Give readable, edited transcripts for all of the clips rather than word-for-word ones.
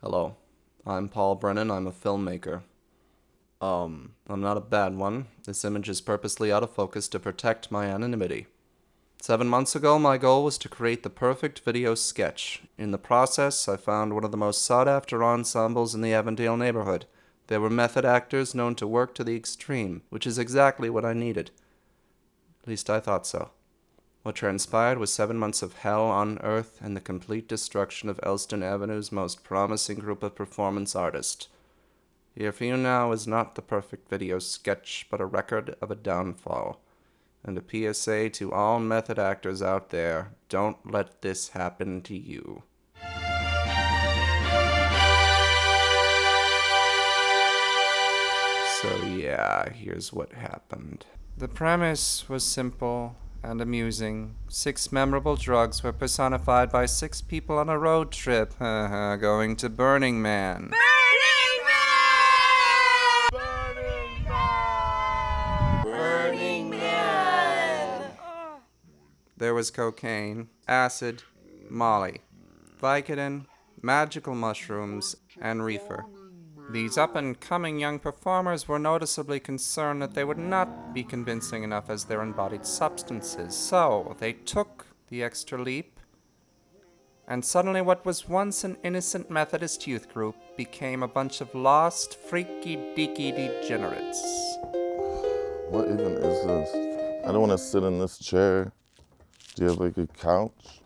Hello, I'm Paul Brennan. I'm a filmmaker. I'm not a bad one. This image is purposely out of focus to protect my anonymity. 7 months ago, my goal was to create the perfect video sketch. In the process, I found one of the most sought-after ensembles in the Avondale neighborhood. They were method actors known to work to the extreme, which is exactly what I needed. At least I thought so. What transpired was 7 months of hell on earth and the complete destruction of Elston Avenue's most promising group of performance artists. Here for you now is not the perfect video sketch, but a record of a downfall. And a PSA to all method actors out there, don't let this happen to you. So yeah, here's what happened. The premise was simple and amusing. 6 memorable drugs were personified by 6 people on a road trip, going to Burning Man. Burning Man! Burning Man! There was cocaine, acid, Molly, Vicodin, magical mushrooms, and reefer. These up-and-coming young performers were noticeably concerned that they would not be convincing enough as their embodied substances, so they took the extra leap, and suddenly what was once an innocent Methodist youth group became a bunch of lost, freaky-deaky degenerates. What even is this? I don't want to sit in this chair. Do you have like a couch?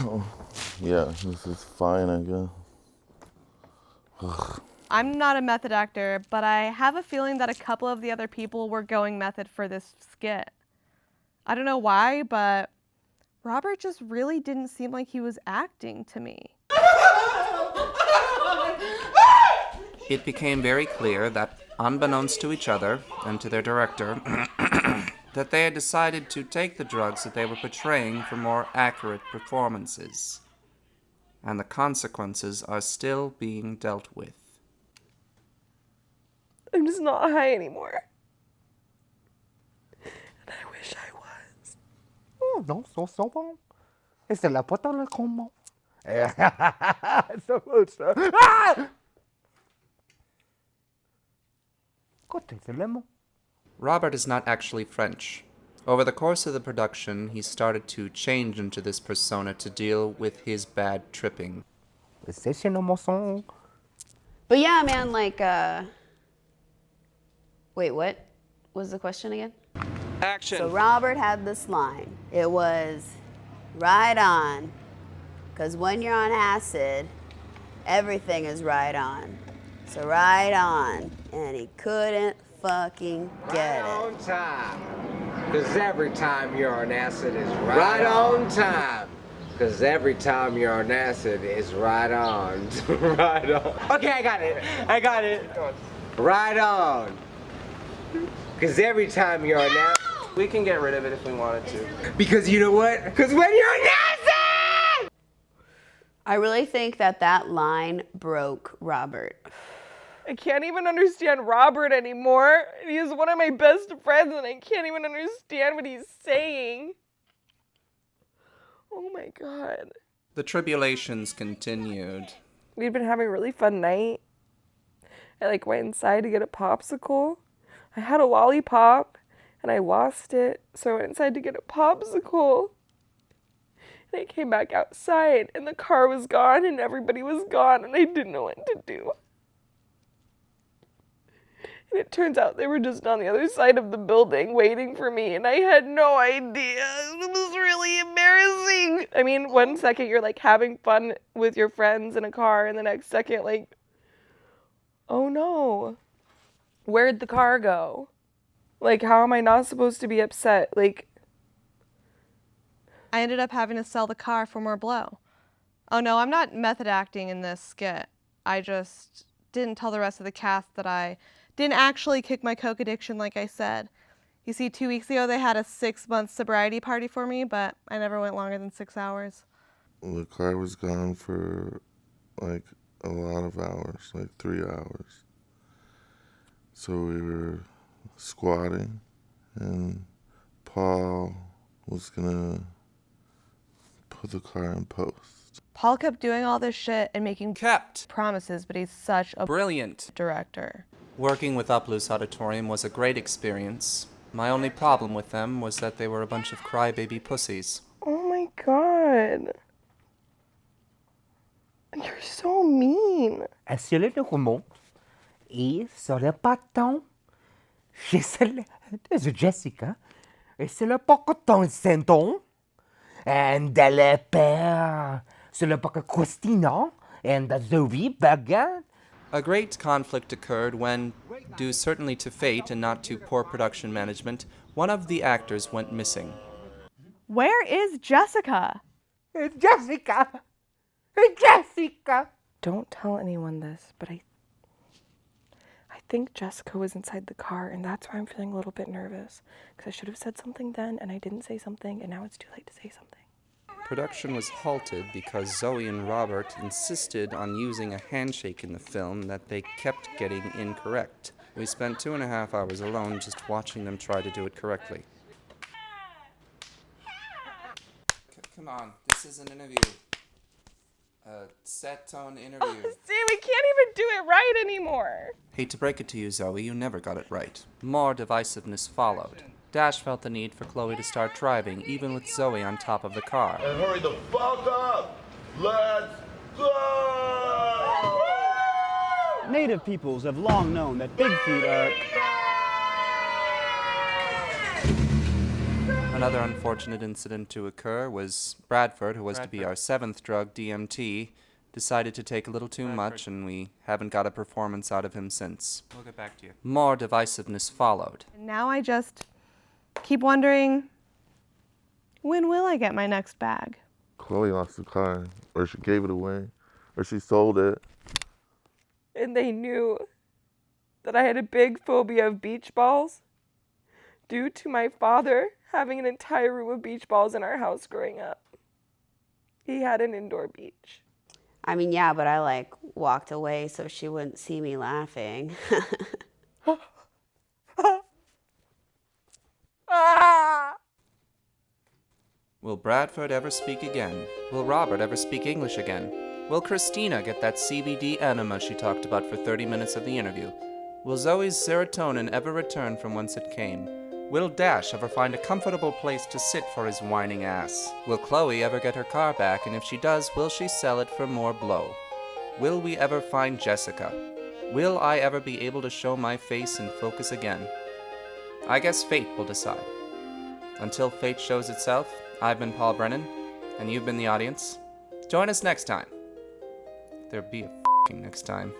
Oh, yeah, this is fine, I guess. Ugh. I'm not a method actor, but I have a feeling that a couple of the other people were going method for this skit. I don't know why, but Robert just really didn't seem like he was acting to me. It became very clear that, unbeknownst to each other and to their director, that they had decided to take the drugs that they were portraying for more accurate performances. And the consequences are still being dealt with. I'm just not high anymore. And I wish I was. Oh, no, so bon. Et c'est la pote dans le comment. So good, sir. Ah! Côté, c'est le mot. Robert is not actually French. Over the course of the production, he started to change into this persona to deal with his bad tripping. C'est chez nos moissons. But yeah, man, like, wait, what was the question again? Action! So Robert had this line. It was, right on. Because when you're on acid, everything is right on. So right on. And he couldn't fucking get Right it. on time. Because every time you're on acid is right on time. Because every time you're on acid is right on. Right on. Okay, I got it. Right on. Because every time you're on acid. We can get rid of it if we wanted to. Because you know what? Because when you're on acid! I really think that line broke Robert. I can't even understand Robert anymore. He's one of my best friends and I can't even understand what he's saying. Oh my God. The tribulations continued. We'd been having a really fun night. I went inside to get a popsicle. I had a lollipop and I lost it, so I went inside to get a popsicle. And I came back outside and the car was gone and everybody was gone and I didn't know what to do. And it turns out they were just on the other side of the building waiting for me and I had no idea. It was really embarrassing. I mean, one second you're having fun with your friends in a car and the next second oh no, where'd the car go? How am I not supposed to be upset? I ended up having to sell the car for more blow. Oh no, I'm not method acting in this skit. I just didn't tell the rest of the cast that I didn't actually kick my coke addiction like I said. You see, 2 weeks ago they had a 6-month sobriety party for me, but I never went longer than 6 hours. The car was gone for like a lot of hours, like 3 hours. So we were squatting, and Paul was gonna put the car in post. Paul kept doing all this shit and making Kept. promises, but he's such a Brilliant. director. Working with Uploose Auditorium was a great experience. My only problem with them was that they were a bunch of crybaby pussies. Oh my god. You're so mean. Elle se lève le remonte et sur le bâton, j'ai celle de Jessica et c'est le bâton Senton and le père sur le bâton Christina and Zoe Bagan. A great conflict occurred when, due certainly to fate and not to poor production management, one of the actors went missing. Where is Jessica? Jessica! Jessica! Don't tell anyone this, but I think Jessica was inside the car, and that's why I'm feeling a little bit nervous. Because I should have said something then, and I didn't say something, and now it's too late to say something. Production was halted because Zoe and Robert insisted on using a handshake in the film that they kept getting incorrect. We spent 2.5 hours alone just watching them try to do it correctly. Come on, this is an interview. A set tone interview. See, we can't even do it right anymore. Hate to break it to you, Zoe, you never got it right. More divisiveness followed. Dash felt the need for Chloe to start driving, even with Zoe on top of the car. And hurry the fuck up! Let's go! Native peoples have long known that big feet are... Another unfortunate incident to occur was Bradford, who was to be our 7th drug, DMT, decided to take a little too much, and we haven't got a performance out of him since. We'll get back to you. More divisiveness followed. And now I just keep wondering, when will I get my next bag? Chloe lost the car, or she gave it away, or she sold it. And they knew that I had a big phobia of beach balls due to my father having an entire room of beach balls in our house growing up. He had an indoor beach. I mean, yeah, but I like walked away so she wouldn't see me laughing. Will Bradford ever speak again? Will Robert ever speak English again? Will Christina get that CBD enema she talked about for 30 minutes of the interview? Will Zoe's serotonin ever return from whence it came? Will Dash ever find a comfortable place to sit for his whining ass? Will Chloe ever get her car back, and if she does, will she sell it for more blow? Will we ever find Jessica? Will I ever be able to show my face in focus again? I guess fate will decide. Until fate shows itself, I've been Paul Brennan, and you've been the audience. Join us next time. There be a f***ing next time.